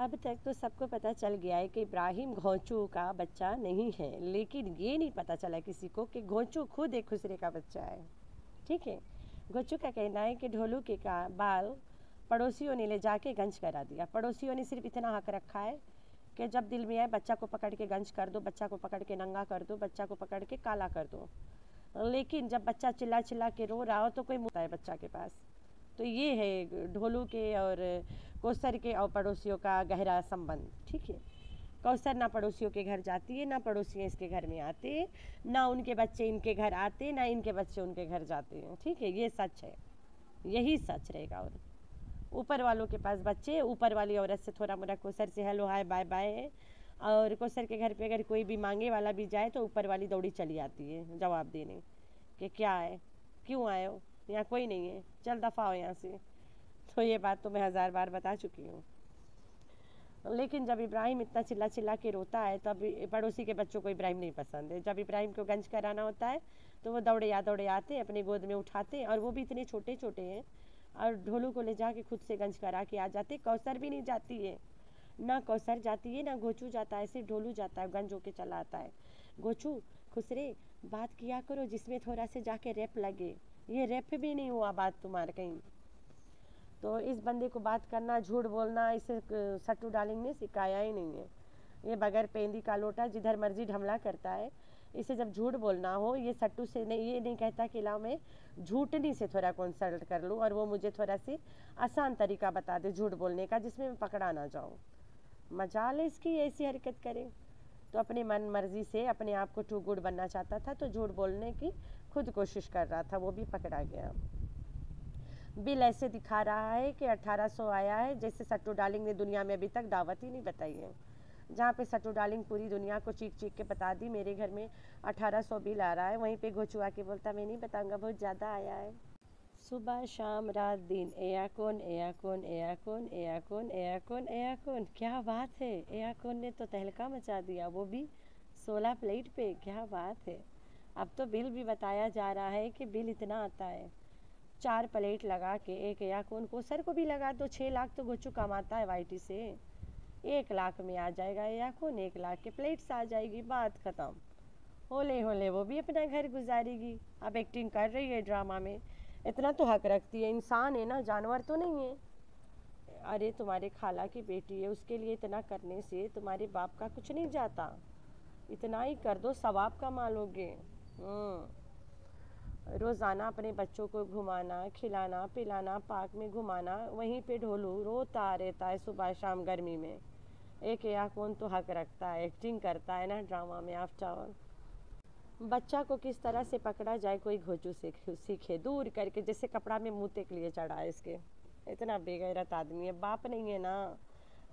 अब तक तो सबको पता चल गया है कि इब्राहिम घोंचू का बच्चा नहीं है, लेकिन ये नहीं पता चला किसी को कि घोंचू खुद एक खुसरे का बच्चा है। ठीक है, घोंचू का कहना है कि ढोलू के का बाल पड़ोसियों ने ले जाके गंज करा दिया। पड़ोसियों ने सिर्फ इतना हक रखा है कि जब दिल में आए बच्चा को पकड़ के गंज कर दो, बच्चा को पकड़ के नंगा कर दो, बच्चा को पकड़ के काला कर दो। लेकिन जब बच्चा चिल्ला चिल्ला के रो रहा हो तो कोई मुँह है बच्चा के पास। तो ये है ढोलू के और कौसर के और पड़ोसियों का गहरा संबंध। ठीक है, कौसर ना पड़ोसियों के घर जाती है, ना पड़ोसी इसके घर में आते, ना उनके बच्चे इनके घर आते, ना इनके बच्चे उनके घर जाते हैं। ठीक है, ये सच है, यही सच रहेगा। और ऊपर वालों के पास बच्चे, ऊपर वाली औरत से थोड़ा मोड़ा कौसर से हेलो हाय बाय बाय है। और कौसर के घर पे अगर कोई भी मांगे वाला भी जाए तो ऊपर वाली दौड़ी चली आती है जवाब देने कि क्या है, क्यों आए हो, यहाँ कोई नहीं है, चल दफ़ा हो यहाँ से। तो ये बात तो मैं 1000 बार बता चुकी हूँ। लेकिन जब इब्राहिम इतना चिल्ला चिल्ला के रोता है तब पड़ोसी के बच्चों को इब्राहिम नहीं पसंद है। जब इब्राहिम को गंज कराना होता है तो वो दौड़े आते अपने गोद में उठाते, और वो भी इतने छोटे छोटे हैं, और ढोलू को ले जाके खुद से गंज करा के आ जाते। कौसर भी नहीं जाती है, ना कौसर जाती है, ना घोचू जाता है, सिर्फ ढोलू जाता है, गंज होके चला आता है। घोचू खुसरे बात किया करो जिसमें थोड़ा से जाके रैप लगे, ये रैप भी नहीं हुआ बात तुम्हारे कहीं। तो इस बंदे को बात करना, झूठ बोलना, इसे सट्टू डालिंग ने सिखाया ही नहीं है। ये बगैर पेंदी का लोटा जिधर मर्जी ढमला करता है। इसे जब झूठ बोलना हो, ये सट्टू से नहीं, ये नहीं कहता कि लाओ मैं झूठनी से थोड़ा कंसल्ट कर लूँ और वो मुझे थोड़ा सी आसान तरीका बता दे झूठ बोलने का जिसमें मैं पकड़ा ना जाऊँ। मजाल है इसकी ऐसी हरकत करे। तो अपने मन मर्जी से अपने आप को टू गुड बनना चाहता था, तो झूठ बोलने की खुद कोशिश कर रहा था, वो भी पकड़ा गया। बिल ऐसे दिखा रहा है कि 1800 आया है जैसे सट्टू डार्लिंग ने दुनिया में अभी तक दावत ही नहीं बताई है। जहाँ पे सट्टू डार्लिंग पूरी दुनिया को चीख चीख के बता दी मेरे घर में 1800 बिल आ रहा है, वहीं पे घोचुआ के बोलता मैं नहीं बताऊंगा, बहुत ज़्यादा आया है। सुबह शाम रात दिन एया कौन एया कौन एया कौन एया कौन एया कौन एया कौन, क्या बात है। एया कौन ने तो तहलका मचा दिया, वो भी 16 प्लेट पे, क्या बात है। अब तो बिल भी बताया जा रहा है कि बिल इतना आता है। 4 प्लेट लगा के एक एया कौन को सर को भी लगा तो 6 लाख तो घोचू कमाता है वाईटी से। 1 लाख में आ जाएगा एया कौन, 1 लाख के प्लेट्स आ जाएगी, बात ख़त्म। होले होले वो भी अपना घर गुजारेगी। अब एक्टिंग कर रही है ड्रामा में, इतना तो हक रखती है, इंसान है ना, जानवर तो नहीं है। अरे तुम्हारे खाला की बेटी है, उसके लिए इतना करने से तुम्हारे बाप का कुछ नहीं जाता। इतना ही कर दो, सवाब कमा लोगे। रोज़ाना अपने बच्चों को घुमाना, खिलाना पिलाना, पार्क में घुमाना, वहीं पे ढोलू रोता रहता है सुबह शाम गर्मी में। एक या कौन तो हक रखता है, एक्टिंग करता है ना ड्रामा में। आफ्टर ऑल बच्चा को किस तरह से पकड़ा जाए कोई घोचू से सीखे, दूर करके, जैसे कपड़ा में मुँह के लिए चढ़ा है इसके। इतना बेगैरत आदमी है, बाप नहीं है ना,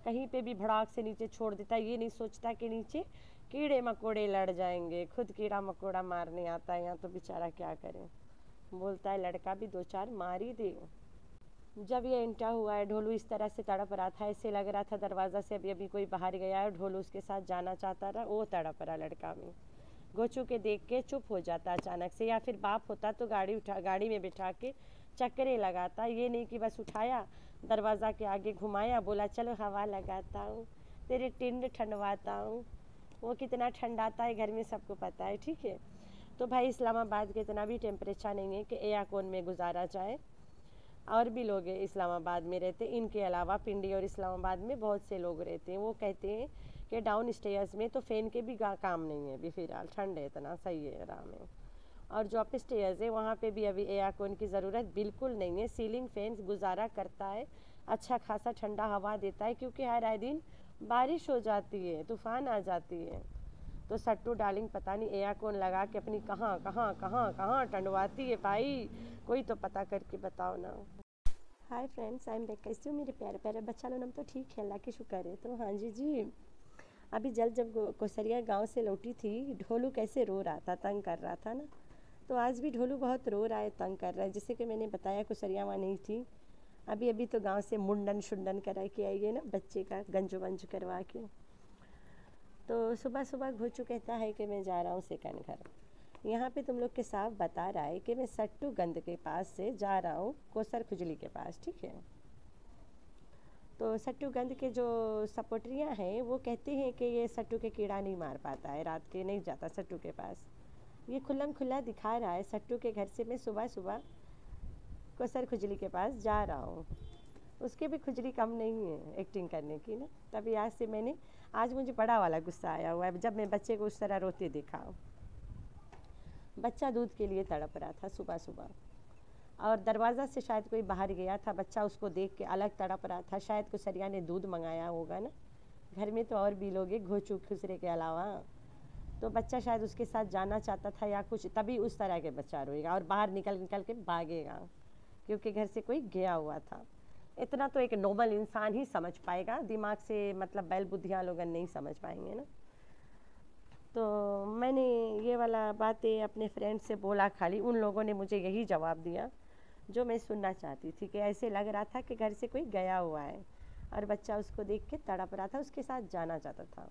कहीं पे भी भड़ाक से नीचे छोड़ देता है। ये नहीं सोचता कि नीचे कीड़े मकोड़े लड़ जाएंगे, खुद कीड़ा मकोड़ा मारने आता है यहाँ, तो बेचारा क्या करे। बोलता है लड़का भी 2-4 मार ही दे। जब ये इंटा हुआ है ढोलू इस तरह से तड़प रहा था, ऐसे लग रहा था दरवाज़ा से अभी अभी कोई बाहर गया है, ढोलू उसके साथ जाना चाहता रहा, वो तड़प रहा लड़का में। घोचू के देख के चुप हो जाता अचानक से, या फिर बाप होता तो गाड़ी में बिठा के चक्करे लगाता। ये नहीं कि बस उठाया, दरवाज़ा के आगे घुमाया, बोला चलो हवा लगाता हूँ, तेरे टिंड ठंडवाता हूँ। वो कितना ठंडाता है घर में सबको पता है। ठीक है, तो भाई इस्लामाबाद के इतना भी टेम्परेचर नहीं है कि एया कौन में गुजारा जाए। और भी लोग इस्लामाबाद में रहते, इनके अलावा पिंडी और इस्लामाबाद में बहुत से लोग रहते हैं। वो कहते हैं कि डाउन स्टेयर्स में तो फ़ैन के भी काम नहीं है अभी फ़िलहाल, ठंड है, इतना सही है, आराम है। और जो अप स्टेयर्स है वहाँ पे भी अभी एयर कॉन की ज़रूरत बिल्कुल नहीं है। सीलिंग फैन गुजारा करता है, अच्छा खासा ठंडा हवा देता है, क्योंकि हर आए दिन बारिश हो जाती है, तूफ़ान आ जाती है। तो सट्टू डार्लिंग पता नहीं एयर कॉन लगा के अपनी कहाँ कहाँ कहाँ कहाँ टंडवाती है भाई, कोई तो पता करके बताओ ना। Hi friends, I am back. कैसे हो मेरे प्यारे प्यारे बच्चा लोग? हम तो ठीक है, अल्लाह की शुक्र है। तो हाँ जी, अभी जब कोसरिया गांव से लौटी थी, ढोलू कैसे रो रहा था, तंग कर रहा था ना। तो आज भी ढोलू बहुत रो रहा है, तंग कर रहा है। जैसे कि मैंने बताया कोसरिया वहाँ नहीं थी, अभी अभी तो गांव से मुंडन शुंडन करा के आई है ना, बच्चे का गंजो वंज करवा के। तो सुबह सुबह घोचू कहता है कि मैं जा रहा हूँ सेकंड घर। यहाँ पे तुम लोग के साफ बता रहा है कि मैं सट्टू गंद के पास से जा रहा हूँ कोसर खुजली के पास। ठीक है, तो सट्टूगंध के जो सपोर्टरियाँ हैं वो कहते हैं कि ये सट्टू के कीड़ा नहीं मार पाता है, रात के नहीं जाता सट्टू के पास। ये खुल्लम खुल्ला दिखा रहा है सट्टू के घर से मैं सुबह सुबह कोसर खुजली के पास जा रहा हूँ। उसके भी खुजली कम नहीं है एक्टिंग करने की ना। तभी आज मुझे बड़ा वाला गुस्सा आया हुआ है जब मैं बच्चे को उस तरह रोते देखा। बच्चा दूध के लिए तड़प रहा था सुबह सुबह और दरवाज़ा से शायद कोई बाहर गया था, बच्चा उसको देख के अलग तड़प रहा था। शायद कुसरिया ने दूध मंगाया होगा ना, घर में तो और भी लोग हैं घोचू खुसरे के अलावा, तो बच्चा शायद उसके साथ जाना चाहता था या कुछ, तभी उस तरह के बच्चा रोएगा और बाहर निकल के भागेगा क्योंकि घर से कोई गया हुआ था। इतना तो एक नॉर्मल इंसान ही समझ पाएगा, दिमाग से मतलब बैल बुद्धियाँ लोग नहीं समझ पाएंगे ना। तो मैंने ये वाला बातें अपने फ्रेंड से बोला, खाली उन लोगों ने मुझे यही जवाब दिया जो मैं सुनना चाहती थी कि ऐसे लग रहा था कि घर से कोई गया हुआ है और बच्चा उसको देख के तड़प रहा था, उसके साथ जाना चाहता था।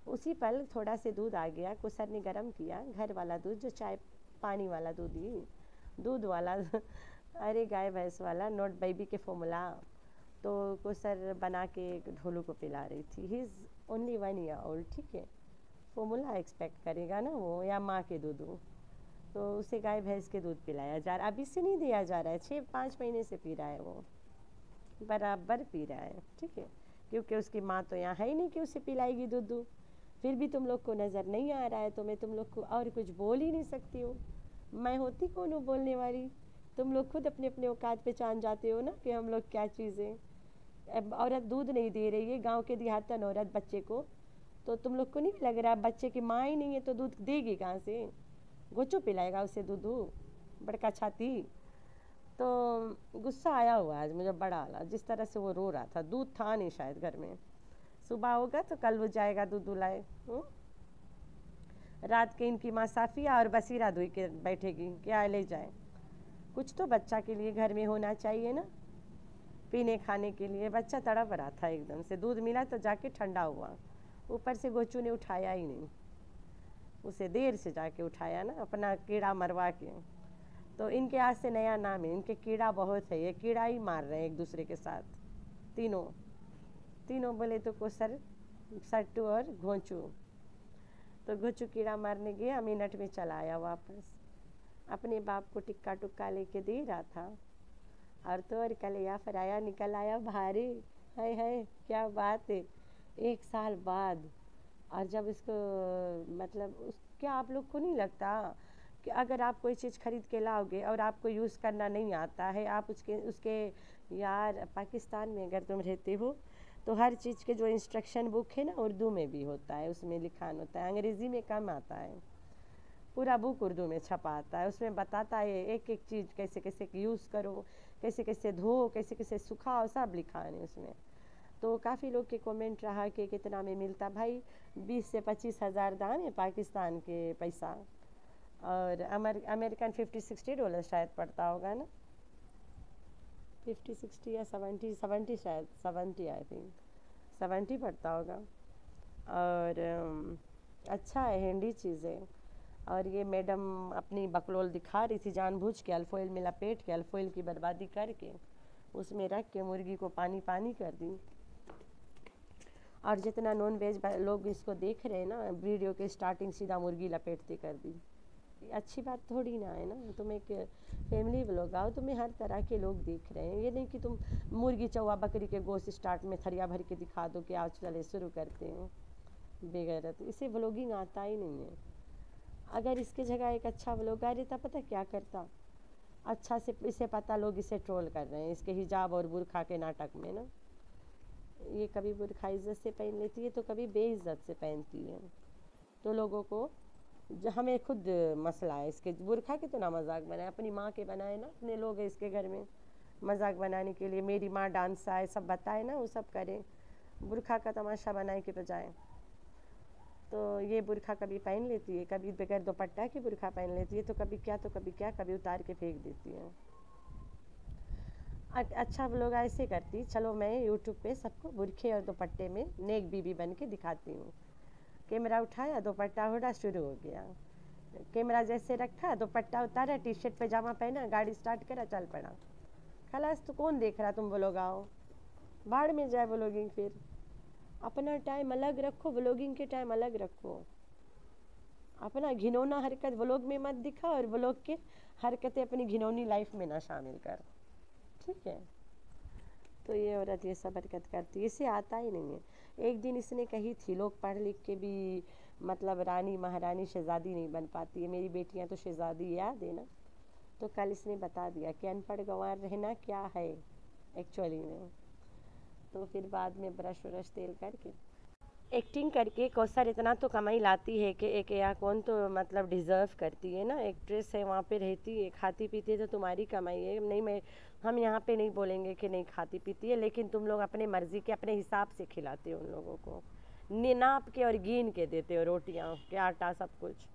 उसी पल थोड़ा से दूध आ गया, कुसर ने गर्म किया, घर वाला दूध, जो चाय पानी वाला दूध ही दूध वाला अरे गाय भैंस वाला, नॉट बेबी के फॉर्मूला। तो कुसर बना के ढोलू को पिला रही थी। He is only 1 year old, ठीक है, फॉर्मूला एक्सपेक्ट करेगा ना वो, या माँ के दूध हो, तो उसे गाय भैंस के दूध पिलाया जा रहा, अभी से नहीं दिया जा रहा है, 6-5 महीने से पी रहा है वो, बराबर पी रहा है, ठीक है, क्योंकि उसकी माँ तो यहाँ है ही नहीं कि उसे पिलाएगी दूध। फिर भी तुम लोग को नज़र नहीं आ रहा है तो मैं तुम लोग को और कुछ बोल ही नहीं सकती हूँ। मैं होती कौन हूँ बोलने वाली? तुम लोग खुद अपने अपने औकात पे जान जाते हो ना कि हम लोग क्या चीज़ें। औरत दूध नहीं दे रही है, गांव के देहातन औरत बच्चे को, तो तुम लोग को नहीं लग रहा बच्चे की माँ ही नहीं है तो दूध देगी कहाँ से? गोचो पिलाएगा उसे दूध, बड़का छाती। तो गुस्सा आया हुआ आज मुझे बड़ा वाला, जिस तरह से वो रो रहा था। दूध था नहीं शायद घर में, सुबह होगा तो कल वो जाएगा दूध लाए। रात के इनकी माँ साफिया और बसीरा धोई के बैठेगी, क्या ले जाए? कुछ तो बच्चा के लिए घर में होना चाहिए ना, पीने खाने के लिए। बच्चा तड़प रहा था एकदम से, दूध मिला तो जाके ठंडा हुआ, ऊपर से गोचू ने उठाया ही नहीं, उसे देर से जाके उठाया ना, अपना कीड़ा मरवा के। तो इनके आज से नया नाम है, इनके कीड़ा बहुत है, ये कीड़ा ही मार रहे हैं एक दूसरे के साथ, तीनों बोले तो कोसर, सट्टू और घोंचू। तो घोंचू कीड़ा मारने गया, मिनट में चला आया वापस, अपने बाप को टिक्का टुक्का लेके दे रहा था, और तो और कलिया फराया निकल आया भारी। है क्या बात है, 1 साल बाद। और जब इसको मतलब क्या आप लोग को नहीं लगता कि अगर आप कोई चीज़ खरीद के लाओगे और आपको यूज़ करना नहीं आता है, आप उसके यार पाकिस्तान में अगर तुम रहते हो तो हर चीज़ के जो इंस्ट्रक्शन बुक है ना, उर्दू में भी होता है, उसमें लिखान होता है, अंग्रेज़ी में कम आता है, पूरा बुक उर्दू में छपा आता है, उसमें बताता है एक एक चीज़ कैसे कैसे यूज़ करो, कैसे कैसे धो, कैसे कैसे सुखाओ, सब लिखा है उसमें। तो काफ़ी लोग के कमेंट रहा कि कितना में मिलता, भाई 20 से 25 हज़ार दाम है पाकिस्तान के पैसा, और अमेरिकन $50-60 शायद पड़ता होगा ना, 50-60 या 70 शायद 70, आई थिंक 70 पड़ता होगा। और अच्छा है, हैंडी चीज़ है। और ये मैडम अपनी बकलोल दिखा रही थी जानबूझ के, अल्फोइल में लपेट के, अल्फोइल की बर्बादी करके उसमें रख के मुर्गी को पानी पानी कर दी। और जितना नॉन वेज लोग इसको देख रहे हैं ना, वीडियो के स्टार्टिंग सीधा मुर्गी लपेटते कर दी, अच्छी बात थोड़ी ना है ना। तुम एक फैमिली व्लॉग आओ, तुम्हें हर तरह के लोग देख रहे हैं, ये नहीं कि तुम मुर्गी चौवा बकरी के गोश्त स्टार्ट में थरिया भर के दिखा दो कि आज चले शुरू करते हैं, बेगैरत। इसे व्लॉगिंग आता ही नहीं है। अगर इसके जगह एक अच्छा व्लॉगर रहता, पता क्या करता, अच्छा से इसे पता लोग इसे ट्रोल कर रहे हैं इसके हिजाब और बुरखा के नाटक में ना। ये कभी बुरखा इज्जत से पहन लेती है तो कभी बेइज्जत से पहनती है, तो लोगों को हमें खुद मसला है इसके। बुरखा के तो ना मजाक बनाए, अपनी माँ के बनाए ना, अपने लोग हैं इसके घर में मजाक बनाने के लिए, मेरी माँ डांस आए सब बताए ना, वो सब करें, बुरखा का तमाशा बनाए के बजाय। तो ये बुरखा कभी पहन लेती है, कभी बगैर दुपट्टा की बुरखा पहन लेती है, तो कभी क्या तो कभी क्या, कभी उतार के फेंक देती है। अच्छा लोग ऐसे करती, चलो मैं यूट्यूब पे सबको बुरखे और दुपट्टे में नेक बीबी बन के दिखाती हूँ। कैमरा उठाया, दुपट्टा ओढ़ा, शुरू हो गया। कैमरा जैसे रखा, दुपट्टा उतारा, टी शर्ट पैजामा पहना, गाड़ी स्टार्ट करा, चल पड़ा, खलास। तो कौन देख रहा, तुम बोलोग आओ, भाड़ में जाए व्लॉगिंग। फिर अपना टाइम अलग रखो, व्लॉगिंग के टाइम अलग रखो। अपना घिनौना हरकत व्लॉग में मत दिखा और व्लॉग के हरकतें अपनी घिनौनी लाइफ में ना शामिल कर, ठीक है। तो ये औरत ये सब हरकत करती है, इसे आता ही नहीं है। एक दिन इसने कही थी लोग पढ़ लिख के भी मतलब रानी महारानी शहजादी नहीं बन पाती है, मेरी बेटियां तो शहजादी, याद है ना। तो कल इसने बता दिया कि अनपढ़ गंवार रहना क्या है एक्चुअली में। तो फिर बाद में ब्रश व्रश तेल करके एक्टिंग करके कौसर इतना तो कमाई लाती है कि एक या कौन तो मतलब डिज़र्व करती है ना। एक्ट्रेस है, वहाँ पे रहती है, खाती पीती है, तो तुम्हारी कमाई है। नहीं, मैं हम यहाँ पे नहीं बोलेंगे कि नहीं खाती पीती है, लेकिन तुम लोग अपने मर्ज़ी के अपने हिसाब से खिलाते हो उन लोगों को, नाप के और गिन के देते हो रोटियाँ के आटा सब कुछ।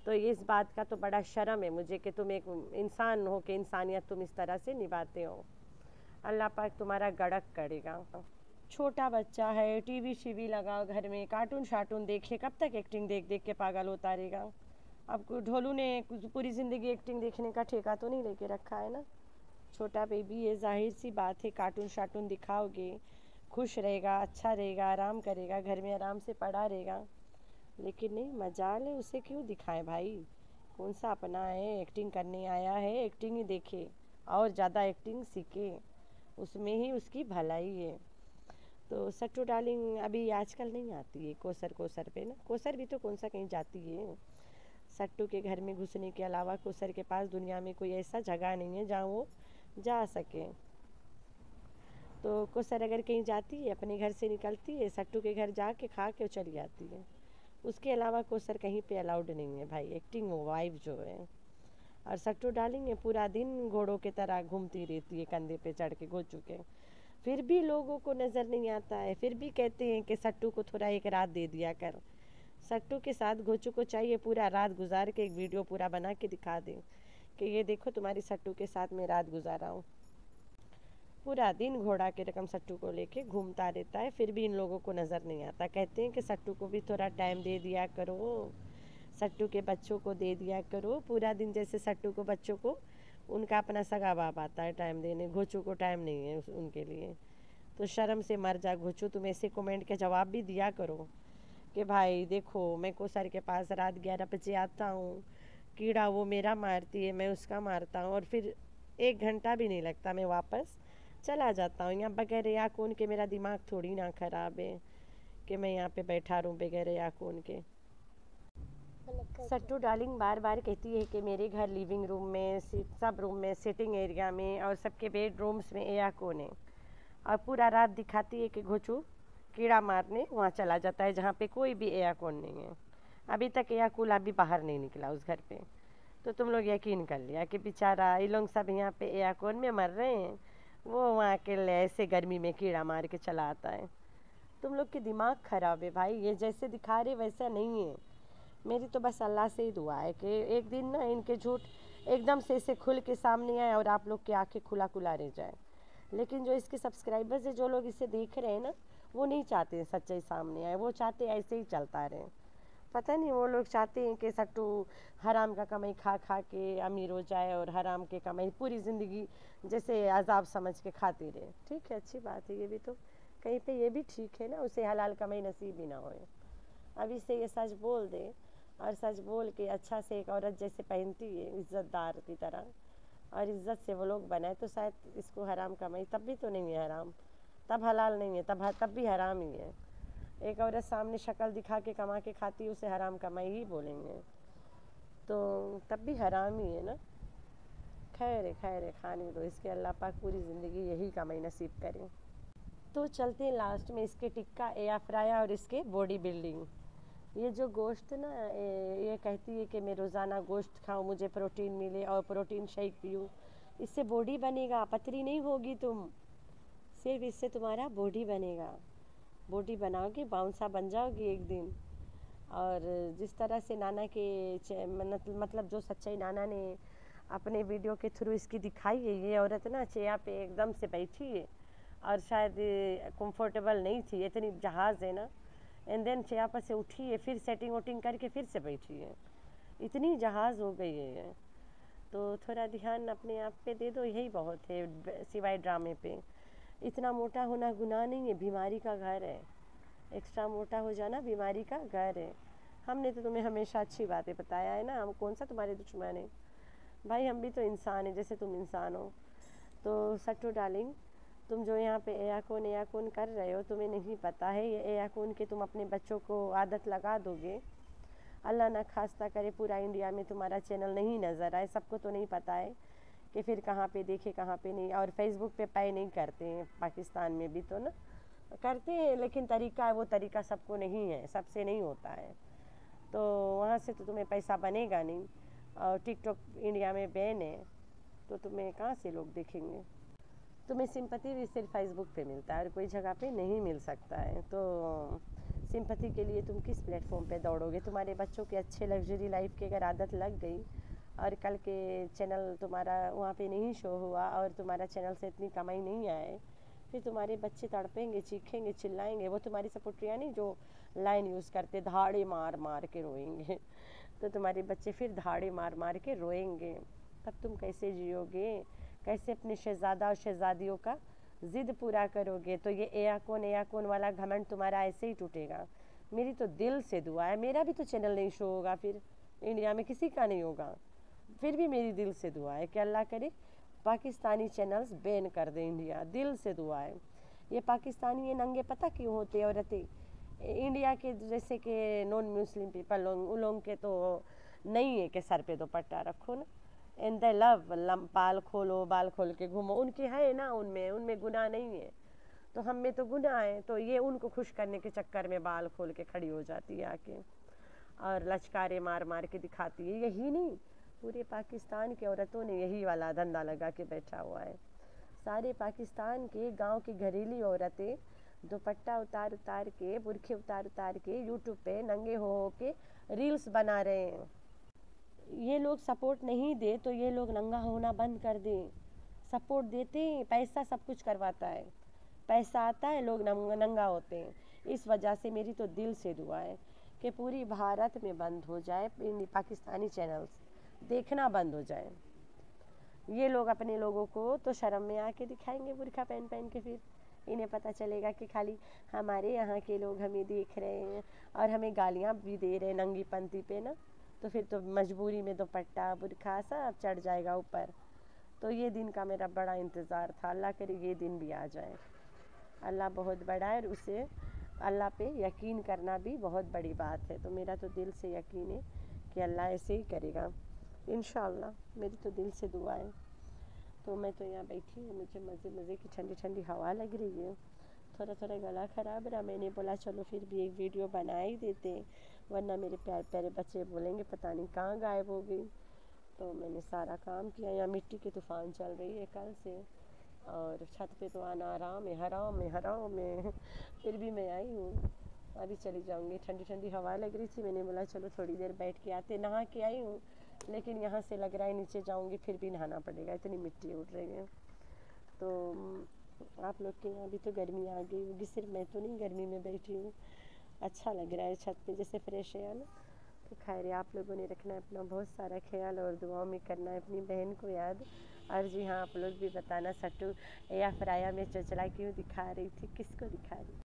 तो इस बात का तो बड़ा शर्म है मुझे कि तुम एक इंसान हो कि इंसानियत तुम इस तरह से निभाते हो। अल्लाह पाक तुम्हारा गड़क करेगा। छोटा बच्चा है, टीवी शीवी लगाओ घर में, कार्टून शार्टून देखे, कब तक एक्टिंग देख देख के पागल होता रहेगा। अब ढोलू ने पूरी ज़िंदगी एक्टिंग देखने का ठेका तो नहीं लेके रखा है ना। छोटा बेबी है, जाहिर सी बात है कार्टून शार्टून दिखाओगे खुश रहेगा, अच्छा रहेगा, आराम करेगा, घर में आराम से पड़ा रहेगा। लेकिन नहीं, मजाल है, उसे क्यों दिखाएं भाई। कौन सा अपना है, एक्टिंग करने आया है, एक्टिंग ही देखे और ज़्यादा एक्टिंग सीखे, उसमें ही उसकी भलाई है। तो सट्टू डार्लिंग अभी आजकल नहीं आती है कोसर कोसर पे ना। कोसर भी तो कौन सा कहीं जाती है। सट्टू के घर में घुसने के अलावा कोसर के पास दुनिया में कोई ऐसा जगह नहीं है जहाँ वो जा सके। तो कोसर अगर कहीं जाती है, अपने घर से निकलती है, सट्टू के घर जाके खा के चली आती है। उसके अलावा कोसर कहीं पे अलाउड नहीं है भाई, एक्टिंग वाइफ जो है। और सट्टू डार्लिंग पूरा दिन घोड़ों की तरह घूमती रहती है कंधे पे चढ़ के घोचू के, फिर भी लोगों को नज़र नहीं आता है। फिर भी कहते हैं कि सट्टू को थोड़ा एक रात दे दिया कर। सट्टू के साथ घोचू को चाहिए पूरा रात गुजार के एक वीडियो पूरा बना के दिखा दें कि ये देखो तुम्हारी सट्टू के साथ मैं रात गुजारा हूँ। पूरा दिन घोड़ा के रकम सट्टू को लेके घूमता रहता है, फिर भी इन लोगों को नज़र नहीं आता। कहते हैं कि सट्टू को भी थोड़ा टाइम दे दिया करो, सट्टू के बच्चों को दे दिया करो पूरा दिन। जैसे सट्टू को बच्चों को उनका अपना सगा बाप आता है टाइम देने, घोचू को टाइम नहीं है उनके लिए। तो शर्म से मर जा घोचू, तुम ऐसे कमेंट के जवाब भी दिया करो कि भाई देखो मैं कोसर के पास रात 11 बजे आता हूँ, कीड़ा वो मेरा मारती है, मैं उसका मारता हूँ, और फिर 1 घंटा भी नहीं लगता मैं वापस चला जाता हूँ। यहाँ बगैर या कौन के मेरा दिमाग थोड़ी ना ख़राब है कि मैं यहाँ पे बैठा रहूँ बगैर या कौन के। सट्टू डार्लिंग बार बार कहती है कि मेरे घर लिविंग रूम में, सब रूम में, सिटिंग एरिया में और सबके बेडरूम्स में एया कौन है। और पूरा रात दिखाती है कि घोचू कीड़ा मारने वहाँ चला जाता है जहाँ पे कोई भी एया कौन नहीं है। अभी तक एया कूल अभी बाहर नहीं निकला उस घर पे। तो तुम लोग यकीन कर लिया कि बेचारा ये लोग सब यहाँ पे एया कौन में मर रहे हैं, वो वहाँ के ऐसे गर्मी में कीड़ा मार के चला आता है। तुम लोग के दिमाग ख़राब है भाई, ये जैसे दिखा रहे वैसा नहीं है। मेरी तो बस अल्लाह से ही दुआ है कि एक दिन ना इनके झूठ एकदम से इसे खुल के सामने आए और आप लोग की आंखें खुला खुला रह जाए। लेकिन जो इसके सब्सक्राइबर्स है, जो लोग इसे देख रहे हैं ना, वो नहीं चाहते सच्चाई सामने आए, वो चाहते ऐसे ही चलता रहे। पता नहीं वो लोग चाहते हैं कि सट्टू हराम का कमाई खा खा के अमीर हो जाए और हराम के कमाई पूरी ज़िंदगी जैसे अजाब समझ के खाती रहे। ठीक है, अच्छी बात है, ये भी तो कहीं पे ये भी ठीक है ना, उसे हलाल कमाई नसीब ही ना होए। अभी से ये सच बोल दे और सच बोल के अच्छा से एक औरत जैसे पहनती है इज़्ज़तदार की तरह, और इज़्ज़त से वो लोग बनाए, तो शायद इसको हराम कमाई तब भी तो नहीं है हराम, तब हलाल नहीं है, तब भी हराम ही है। एक औरत सामने शक्ल दिखा के कमा के खाती है, उसे हराम कमाई ही बोलेंगे, तो तब भी हराम ही है ना। खैर है, खाने दो इसके, अल्लाह पाक पूरी ज़िंदगी यही कमाई नसीब करे। तो चलते हैं लास्ट में इसके टिक्का एयर फ्राया और इसके बॉडी बिल्डिंग। ये जो गोश्त ना, ये कहती है कि मैं रोज़ाना गोश्त खाऊं, मुझे प्रोटीन मिले और प्रोटीन शेक पीऊँ, इससे बॉडी बनेगा, पतली नहीं होगी तुम, सिर्फ इससे तुम्हारा बॉडी बनेगा। बॉडी बनाओगी, बाउंसा बन जाओगी एक दिन। और जिस तरह से नाना के मतलब जो सच्चाई नाना ने अपने वीडियो के थ्रू इसकी दिखाई है, ये औरत ना चेयर पे एकदम से बैठी है और शायद कंफर्टेबल नहीं थी, इतनी जहाज़ है ना, एंड देन चेयर पर से उठी है, फिर सेटिंग वोटिंग करके फिर से बैठी है, इतनी जहाज़ हो गई है। तो थोड़ा ध्यान अपने आप पे दे दो, यही बहुत है सिवाय ड्रामे पे। इतना मोटा होना गुनाह नहीं है, बीमारी का घर है। एक्स्ट्रा मोटा हो जाना बीमारी का घर है। हमने तो तुम्हें हमेशा अच्छी बातें बताया है ना, हम कौन सा तुम्हारे दुश्मन है भाई, हम भी तो इंसान हैं जैसे तुम इंसान हो। तो सट्टू डार्लिंग, तुम जो यहाँ पे एयाकून कर रहे हो, तुम्हें नहीं पता है ये एयाकून के तुम अपने बच्चों को आदत लगा दोगे, अल्लाह ना खास्ता करे पूरा इंडिया में तुम्हारा चैनल नहीं नज़र आए। सबको तो नहीं पता है कि फिर कहाँ पे देखे कहाँ पे नहीं। और फेसबुक पे पे नहीं करते हैं, पाकिस्तान में भी तो ना करते हैं, लेकिन तरीका वो तरीका सबको नहीं है, सबसे नहीं होता है। तो वहाँ से तो तुम्हें पैसा बनेगा नहीं। और टिकटॉक इंडिया में बैन है, तो तुम्हें कहाँ से लोग देखेंगे। तुम्हें सिंपैथी भी सिर्फ फेसबुक पे मिलता है और कोई जगह पे नहीं मिल सकता है। तो सिंपैथी के लिए तुम किस प्लेटफॉर्म पे दौड़ोगे। तुम्हारे बच्चों के अच्छे लग्जरी लाइफ की अगर आदत लग गई और कल के चैनल तुम्हारा वहाँ पे नहीं शो हुआ और तुम्हारा चैनल से इतनी कमाई नहीं आए, फिर तुम्हारे बच्चे तड़पेंगे, चीखेंगे, चिल्लाएंगे। वो तुम्हारी सपोर्टरिया नहीं जो लाइन यूज़ करते धाड़े मार मार के रोएंगे तो तुम्हारे बच्चे फिर धाड़े मार मार के रोएंगे। तब तुम कैसे जियोगे, कैसे अपने शहज़ादा और शहज़ादियों का ज़िद पूरा करोगे। तो ये एयाकून वाला घमंड तुम्हारा ऐसे ही टूटेगा। मेरी तो दिल से दुआ है, मेरा भी तो चैनल नहीं शो होगा, फिर इंडिया में किसी का नहीं होगा, फिर भी मेरी दिल से दुआ है कि अल्लाह करे पाकिस्तानी चैनल्स बैन कर दे इंडिया। दिल से दुआ है। ये पाकिस्तानी ये नंगे पता क्यों होते औरतें, इंडिया के जैसे कि नॉन मुस्लिम पीपल लोग, उन लोगों के तो नहीं है कि सर पे दुपट्टा रखो ना, एंड दे लव बाल खोलो, बाल खोल के घूमो। उनके है ना, उनमें गुनाह नहीं है, तो हम में तो गुनाह है। तो ये उनको खुश करने के चक्कर में बाल खोल के खड़ी हो जाती है आके और लचकारे मार मार के दिखाती है। यही नहीं, पूरे पाकिस्तान की औरतों ने यही वाला धंधा लगा के बैठा हुआ है। सारे पाकिस्तान के गांव की घरेलू औरतें दुपट्टा उतार उतार के, बुरखे उतार उतार के यूट्यूब पे नंगे हो के रील्स बना रहे हैं। ये लोग सपोर्ट नहीं दे तो ये लोग नंगा होना बंद कर दें। सपोर्ट देते हैं, पैसा सब कुछ करवाता है, पैसा आता है, लोग नंगा होते हैं। इस वजह से मेरी तो दिल से दुआ है कि पूरी भारत में बंद हो जाए, पाकिस्तानी चैनल्स देखना बंद हो जाए। ये लोग अपने लोगों को तो शर्म में आके दिखाएंगे बुर्का पहन पहन के, फिर इन्हें पता चलेगा कि खाली हमारे यहाँ के लोग हमें देख रहे हैं और हमें गालियाँ भी दे रहे हैं नंगी पंथी पे ना, तो फिर तो मजबूरी में दुपट्टा बुर्का सब चढ़ जाएगा ऊपर। तो ये दिन का मेरा बड़ा इंतज़ार था, अल्लाह करे ये दिन भी आ जाए। अल्लाह बहुत बड़ा है और उसे अल्लाह पे यकीन करना भी बहुत बड़ी बात है। तो मेरा तो दिल से यकीन है कि अल्लाह ऐसे ही करेगा इंशाअल्लाह, मेरी तो दिल से दुआ है। तो मैं तो यहाँ बैठी हूँ, मुझे मज़े मज़े की ठंडी ठंडी हवा लग रही है। थोड़ा थोड़ा गला ख़राब रहा, मैंने बोला चलो फिर भी एक वीडियो बना ही देते, वरना मेरे प्यारे प्यारे बच्चे बोलेंगे पता नहीं कहाँ गायब हो गई। तो मैंने सारा काम किया। यहाँ मिट्टी की तूफ़ान चल रही है कल से, और छत पे तो आना आराम है, हराम है फिर भी मैं आई हूँ। अभी चली जाऊँगी, ठंडी ठंडी हवा लग रही थी, मैंने बोला चलो थोड़ी देर बैठ के आते। नहा के आई हूँ, लेकिन यहाँ से लग रहा है नीचे जाऊँगी फिर भी नहाना पड़ेगा, इतनी मिट्टी उड़ रही है। तो आप लोग के यहाँ भी तो गर्मी आ गई होगी, सिर्फ मैं तो नहीं गर्मी में बैठी हूँ। अच्छा लग रहा है छत पे जैसे फ्रेश है ना। तो खैर आप लोगों ने रखना है अपना बहुत सारा ख्याल और दुआओं में करना है अपनी बहन को याद। और जी हाँ, आप लोग भी बताना सट्टू या फ्राया में चचला क्यों दिखा रही थी, किसको दिखा रही थी।